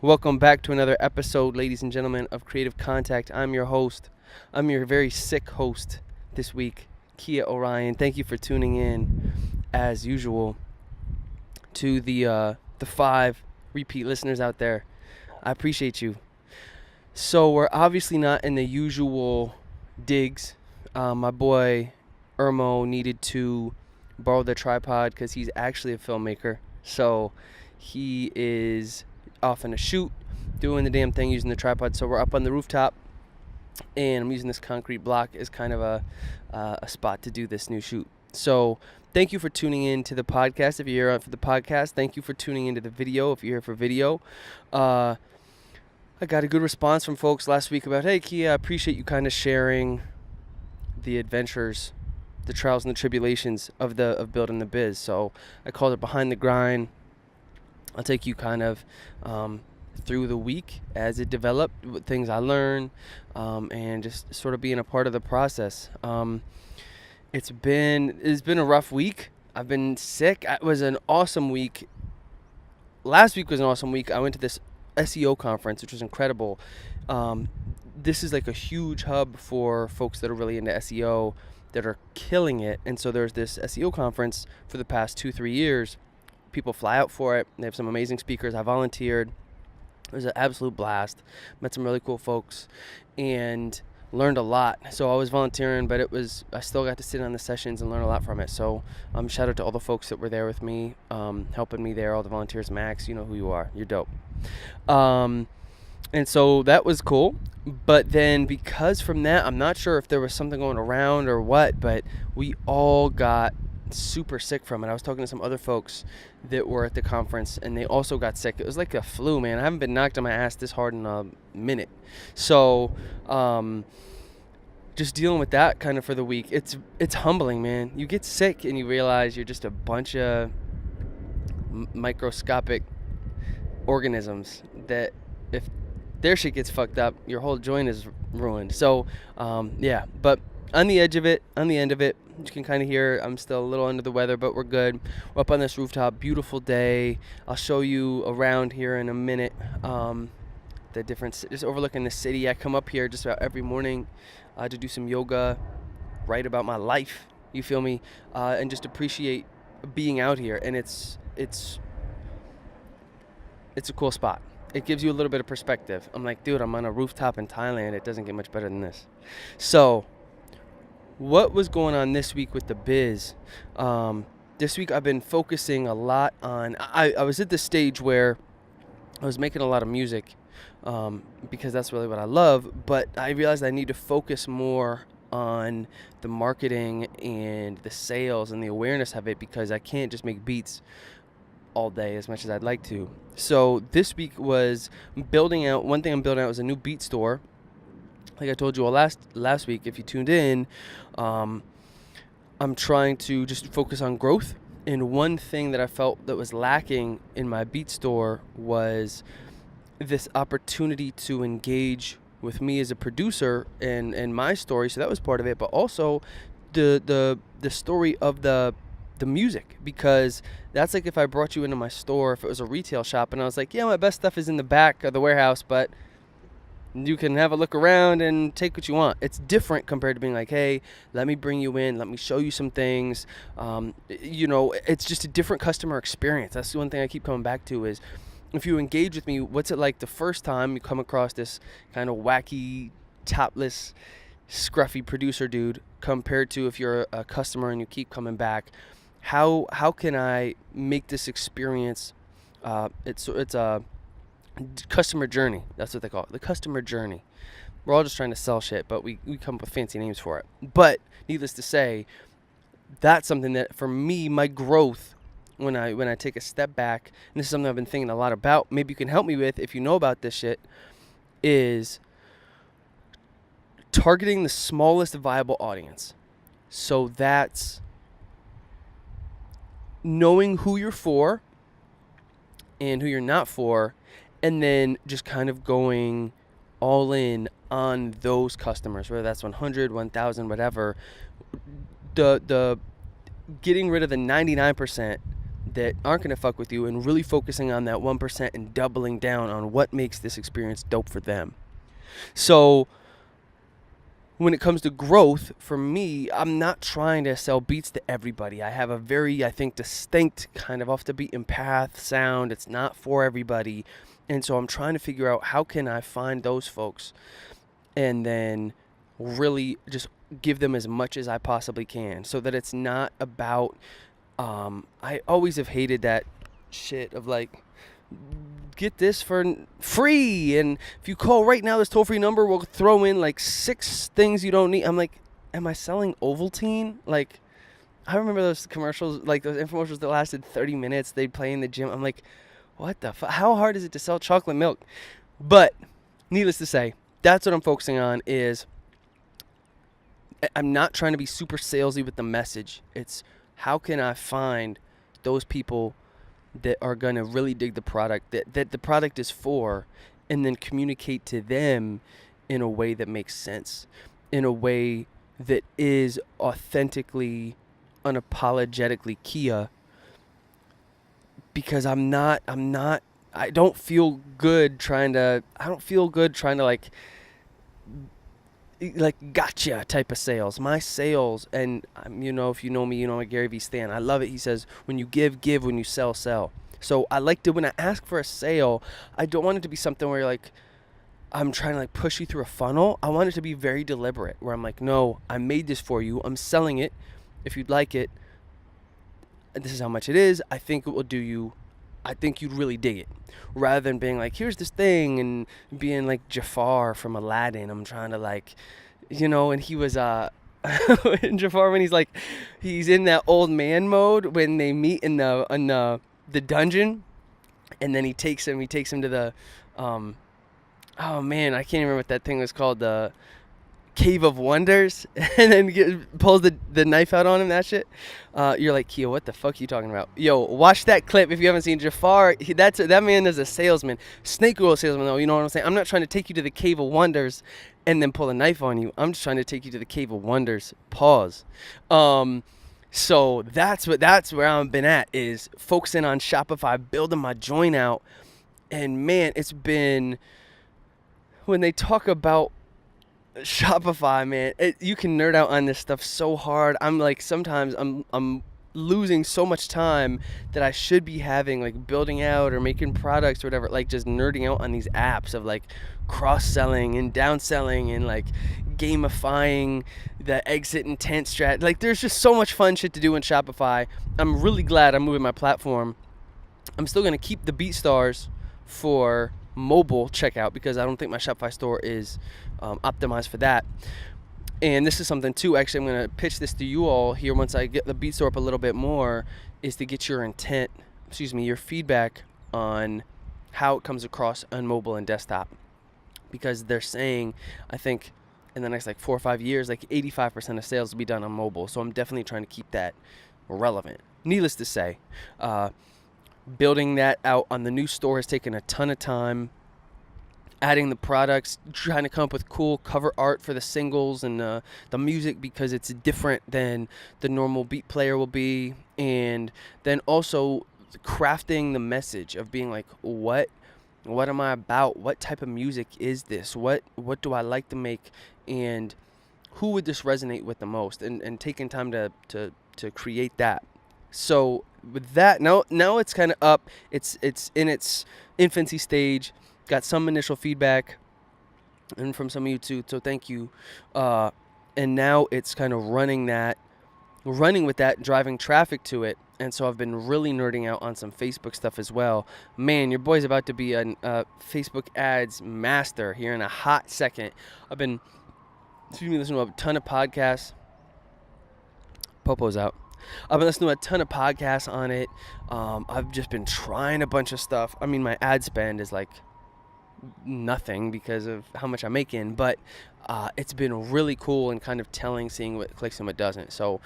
Welcome back to another episode, ladies and gentlemen, of Creative Contact. I'm your host. I'm your very sick host this week, Kia Orion. Thank you for tuning in, as usual, to the 5 repeat listeners out there. I appreciate you. So we're obviously not in the usual digs. My boy Irmo needed to borrow the tripod because he's actually a filmmaker. So he is off in a shoot, doing the damn thing using the tripod. So we're up on the rooftop, and I'm using this concrete block as kind of a spot to do this new shoot. So thank you for tuning in to the podcast. If you're here for the podcast, thank you for tuning into the video. If you're here for video, I got a good response from folks last week about, hey Kia, I appreciate you kind of sharing the adventures, the trials and the tribulations of building the biz. So I called it Behind the Grind. I'll take you kind of through the week as it developed, what things I learned, and just sort of being a part of the process. It's been a rough week. I've been sick. It was an awesome week. Last week was an awesome week. I went to this SEO conference, which was incredible. This is like a huge hub for folks that are really into SEO, that are killing it. And so there's this SEO conference for the past 2-3 years. People fly out for it. They have some amazing speakers. I volunteered. It was an absolute blast. Met some really cool folks and learned a lot. So I was volunteering, but I still got to sit on the sessions and learn a lot from it. So shout out to all the folks that were there with me, helping me there, all the volunteers. Max, you know who you are. You're dope. And so that was cool. But then because from that, I'm not sure if there was something going around or what, but we all got super sick from it. I was talking to some other folks that were at the conference, and they also got sick. It was like a flu, man. I haven't been knocked on my ass this hard in a minute. So just dealing with that kind of for the week. It's humbling, man. You get sick and you realize you're just a bunch of microscopic organisms that if their shit gets fucked up, your whole joint is ruined. So yeah, but on the end of it, you can kind of hear I'm still a little under the weather, but we're good. We're up on this rooftop, beautiful day. I'll show you around here in a minute. The difference, just overlooking the city. I come up here just about every morning to do some yoga, write about my life. You feel me? And just appreciate being out here. And it's a cool spot. It gives you a little bit of perspective. I'm like, dude, I'm on a rooftop in Thailand. It doesn't get much better than this. So what was going on this week with the biz? This week I've been focusing a lot on, I was at this stage where I was making a lot of music because that's really what I love, but I realized I need to focus more on the marketing and the sales and the awareness of it, because I can't just make beats all day as much as I'd like to. So this week was building out, one thing I'm building out is a new beat store. Like I told you all last week, if you tuned in, I'm trying to just focus on growth. And one thing that I felt that was lacking in my beat store was this opportunity to engage with me as a producer and my story. So that was part of it, but also the story of the music, because that's like if I brought you into my store, if it was a retail shop, and I was like, yeah, my best stuff is in the back of the warehouse, but you can have a look around and take what you want. It's different compared to being like, hey, let me bring you in, let me show you some things. It's just a different customer experience. That's the one thing I keep coming back to is, if you engage with me, what's it like the first time you come across this kind of wacky, topless, scruffy producer dude, compared to if you're a customer and you keep coming back? How can I make this experience? It's a customer journey. That's what they call it, the customer journey. We're all just trying to sell shit, but we come up with fancy names for it. But needless to say, that's something that for me, my growth, when I take a step back, and this is something I've been thinking a lot about, maybe you can help me with if you know about this shit, is targeting the smallest viable audience. So that's knowing who you're for and who you're not for, and then just kind of going all in on those customers, whether that's 100, 1,000, whatever. The getting rid of the 99% that aren't going to fuck with you, and really focusing on that 1% and doubling down on what makes this experience dope for them. So when it comes to growth, for me, I'm not trying to sell beats to everybody. I have a very, I think, distinct kind of off the beaten path sound. It's not for everybody. And so I'm trying to figure out how can I find those folks and then really just give them as much as I possibly can, so that it's not about, I always have hated that shit of like, get this for free, and if you call right now, this toll-free number will throw in like 6 things you don't need. I'm like, am I selling Ovaltine? Like, I remember those commercials, like those infomercials that lasted 30 minutes. They'd play in the gym. I'm like, what the fuck? How hard is it to sell chocolate milk? But needless to say, that's what I'm focusing on. Is I'm not trying to be super salesy with the message. It's how can I find those people that are going to really dig the product, that the product is for, and then communicate to them in a way that makes sense, in a way that is authentically, unapologetically Kia. Because I don't feel good trying to like gotcha type of sales. My sales, and if you know me, I'm a Gary V stan. I love it. He says, when you give, when you sell, sell. So I like to, when I ask for a sale, I don't want it to be something where you're like, I'm trying to like push you through a funnel. I want it to be very deliberate, where I'm like, no, I made this for you. I'm selling it. If you'd like it, this is how much it is. I think it will do you. I think you'd really dig it. Rather than being like, here's this thing, and being like Jafar from Aladdin. I'm trying to like, and he was Jafar, when he's in that old man mode when they meet in the dungeon, and then he takes him to the oh man, I can't even remember what that thing was called, the Cave of Wonders, and then pulls the knife out on him, that shit. You're like, Kia, what the fuck are you talking about? Yo, watch that clip if you haven't seen Jafar. That man is a salesman. Snake oil salesman, though, you know what I'm saying? I'm not trying to take you to the Cave of Wonders and then pull a knife on you. I'm just trying to take you to the Cave of Wonders. Pause. So that's where I've been at, is focusing on Shopify, building my joint out. And man, it's been, when they talk about Shopify, man, you can nerd out on this stuff so hard. I'm like, sometimes I'm losing so much time that I should be having, like, building out or making products or whatever, like just nerding out on these apps of like cross-selling and downselling and like gamifying the exit intent strat. Like, there's just so much fun shit to do in Shopify. I'm really glad I'm moving my platform. I'm still going to keep the BeatStars for mobile checkout because I don't think my Shopify store is optimized for that. And this is something too, actually, I'm going to pitch this to you all here once I get the beat store up a little bit more, is to get your your feedback on how it comes across on mobile and desktop. Because they're saying, I think in the next like 4 or 5 years, like 85% of sales will be done on mobile. So I'm definitely trying to keep that relevant. Needless to say, building that out on the new store has taken a ton of time. Adding the products, trying to come up with cool cover art for the singles and the music, because it's different than the normal beat player will be. And then also crafting the message of being like, what am I about? What type of music is this? What do I like to make? And who would this resonate with the most? And taking time to create that. So with that, now it's kind of up. It's in its infancy stage. Got some initial feedback and from some of you too, so thank you. And now it's kind of running with that, driving traffic to it. And so I've been really nerding out on some Facebook stuff as well. Man, your boy's about to be a Facebook ads master here in a hot second. I've been listening to a ton of podcasts. Popo's out. I've been listening to a ton of podcasts on it. I've just been trying a bunch of stuff. I mean, my ad spend is like nothing because of how much I'm making, but it's been really cool and kind of telling, seeing what clicks and what doesn't. So,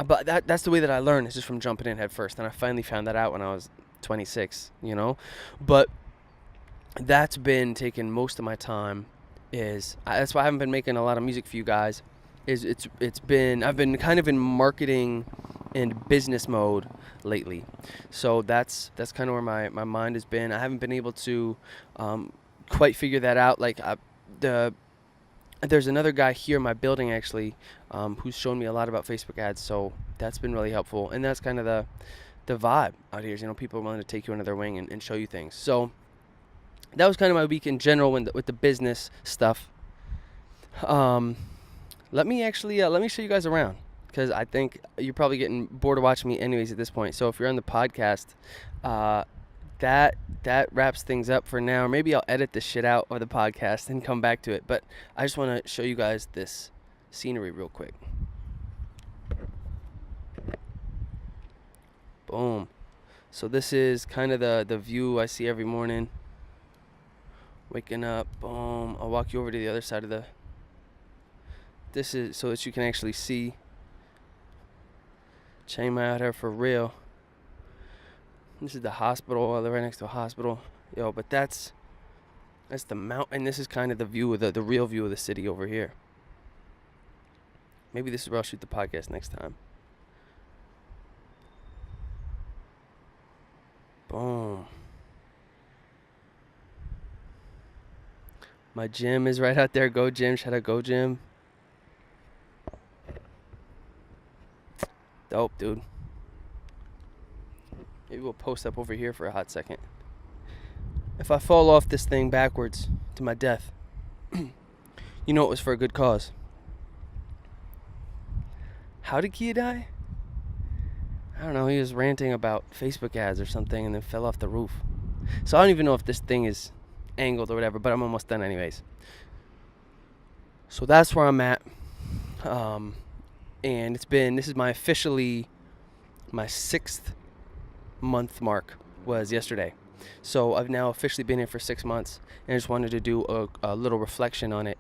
but that's the way that I learn, is just from jumping in head first. And I finally found that out when I was 26, but that's been taking most of my time. That's why I haven't been making a lot of music for you guys. I've been kind of in marketing in business mode lately. So that's kind of where my mind has been. I haven't been able to quite figure that out. There's another guy here in my building actually who's shown me a lot about Facebook ads, so that's been really helpful. And that's kind of the vibe out here is, people are willing to take you under their wing and show you things. So that was kind of my week in general with the business stuff. Let me show you guys around, because I think you're probably getting bored of watching me anyways at this point. So if you're on the podcast, that wraps things up for now. Maybe I'll edit this shit out of the podcast and come back to it. But I just want to show you guys this scenery real quick. Boom. So this is kind of the view I see every morning. Waking up, boom. I'll walk you over to the other side of this is so that you can actually see Chiang Mai out here for real. This is the hospital. I live right next to a hospital. But that's the mountain. This is kind of the view of the real view of the city over here. Maybe this is where I'll shoot the podcast next time. Boom. My gym is right out there. Go gym. Shout out Go Gym. Dope, dude. Maybe we'll post up over here for a hot second. If I fall off this thing backwards to my death, it was for a good cause. How did Kia die? I don't know. He was ranting about Facebook ads or something and then fell off the roof. So I don't even know if this thing is angled or whatever, but I'm almost done anyways. So that's where I'm at. And this is my 6th month mark was yesterday. So I've now officially been here for 6 months, and I just wanted to do a little reflection on it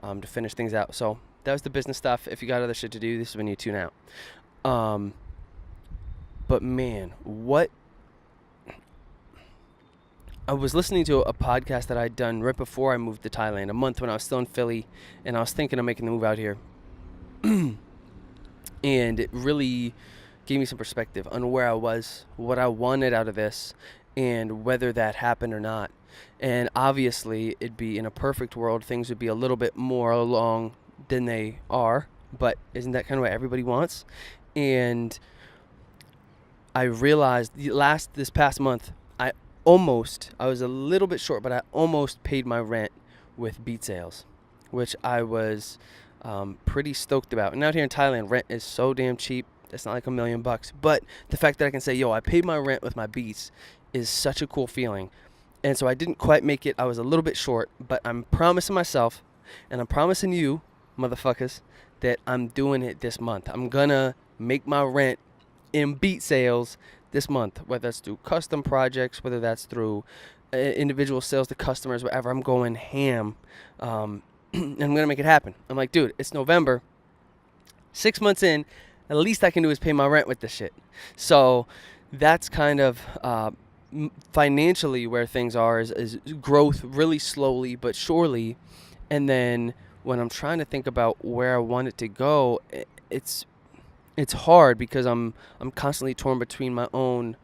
to finish things out. So that was the business stuff. If you got other shit to do, this is when you tune out. But man, I was listening to a podcast that I'd done right before I moved to Thailand, a month when I was still in Philly, and I was thinking of making the move out here. And it really gave me some perspective on where I was, what I wanted out of this, and whether that happened or not. And obviously, it'd be in a perfect world, things would be a little bit more along than they are. But isn't that kind of what everybody wants? And I realized this past month, I was a little bit short, but I almost paid my rent with beat sales, which I was pretty stoked about. And out here in Thailand, rent is so damn cheap. It's not like $1 million, but the fact that I can say, I paid my rent with my beats is such a cool feeling. And so I didn't quite make it. I was a little bit short, but I'm promising myself, and I'm promising you, motherfuckers, that I'm doing it this month. I'm gonna make my rent in beat sales this month, whether that's through custom projects, whether that's through individual sales to customers, whatever. I'm going ham. And I'm going to make it happen. I'm like, dude, it's November. 6 months in, the least I can do is pay my rent with this shit. So that's kind of financially where things are, is growth really slowly but surely. And then when I'm trying to think about where I want it to go, it's hard because I'm constantly torn between my own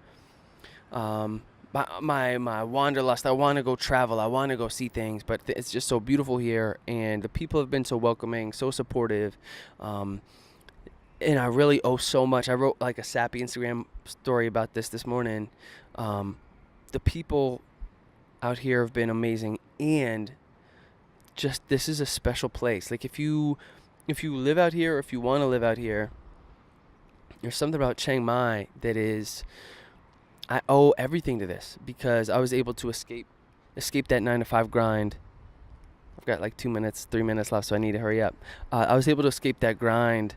my wanderlust. I want to go travel. I want to go see things, but it's just so beautiful here, and the people have been so welcoming, so supportive, and I really owe so much. I wrote like a sappy Instagram story about this morning. The people out here have been amazing, and just this is a special place. Like if you live out here, or if you want to live out here, there's something about Chiang Mai that is, I owe everything to this, because I was able to escape that 9-to-5 grind. I've got like 3 minutes left, so I need to hurry up. I was able to escape that grind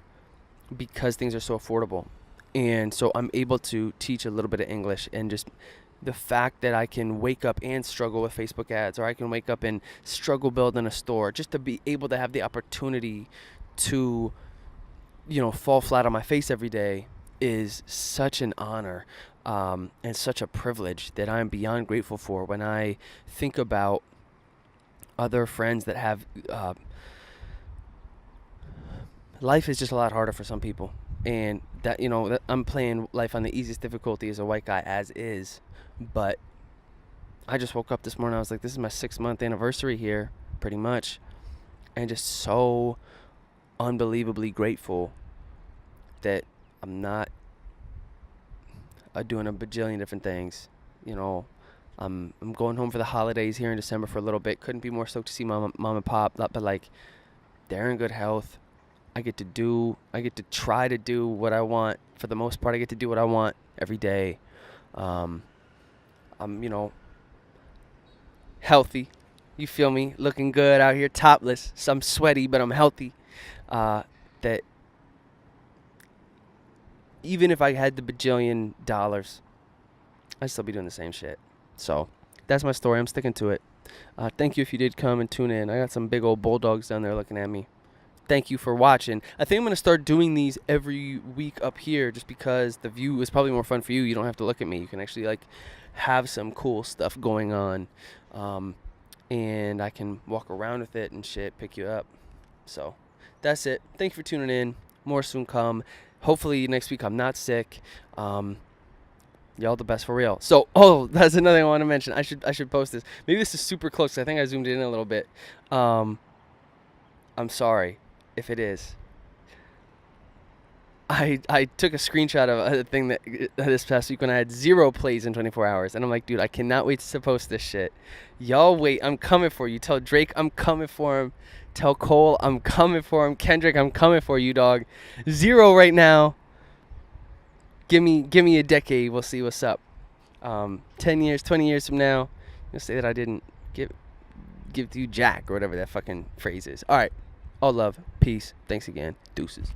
because things are so affordable. And so I'm able to teach a little bit of English, and just the fact that I can wake up and struggle with Facebook ads, or I can wake up and struggle building a store, just to be able to have the opportunity to, fall flat on my face every day is such an honor, and such a privilege that I'm beyond grateful for. When I think about other friends that have, life is just a lot harder for some people, and that, you know, that I'm playing life on the easiest difficulty as a white guy as is. But I just woke up this morning. I was like, this is my 6-month anniversary here, pretty much. And just so unbelievably grateful that I'm not doing a bajillion different things. You know, I'm going home for the holidays here in December for a little bit. Couldn't be more stoked to see mom and pop. But like, they're in good health. I get to try to do what I want. For the most part, I get to do what I want every day. I'm, you know, healthy. You feel me? Looking good out here, topless. So I'm sweaty, but I'm healthy. That even if I had the bajillion dollars, I'd still be doing the same shit. So that's my story. I'm sticking to it. Thank you if you did come and tune in. I got some big old bulldogs down there looking at me. Thank you for watching. I think I'm going to start doing these every week up here just because the view is probably more fun for you. You don't have to look at me. You can actually like have some cool stuff going on. And I can walk around with it and shit, pick you up. So that's it. Thank you for tuning in. More soon come. Hopefully next week I'm not sick. Y'all the best for real. So, that's another thing I want to mention. I should post this. Maybe this is super close. I think I zoomed in a little bit. I'm sorry if it is. I took a screenshot of a thing that this past week when I had 0 plays in 24 hours. And I'm like, dude, I cannot wait to post this shit. Y'all wait. I'm coming for you. Tell Drake I'm coming for him. Tell Cole I'm coming for him. Kendrick, I'm coming for you, dog. 0 right now. Give me a decade. We'll see what's up. 10 years, 20 years from now, you'll say that I didn't give you jack or whatever that fucking phrase is. All right. All love. Peace. Thanks again. Deuces.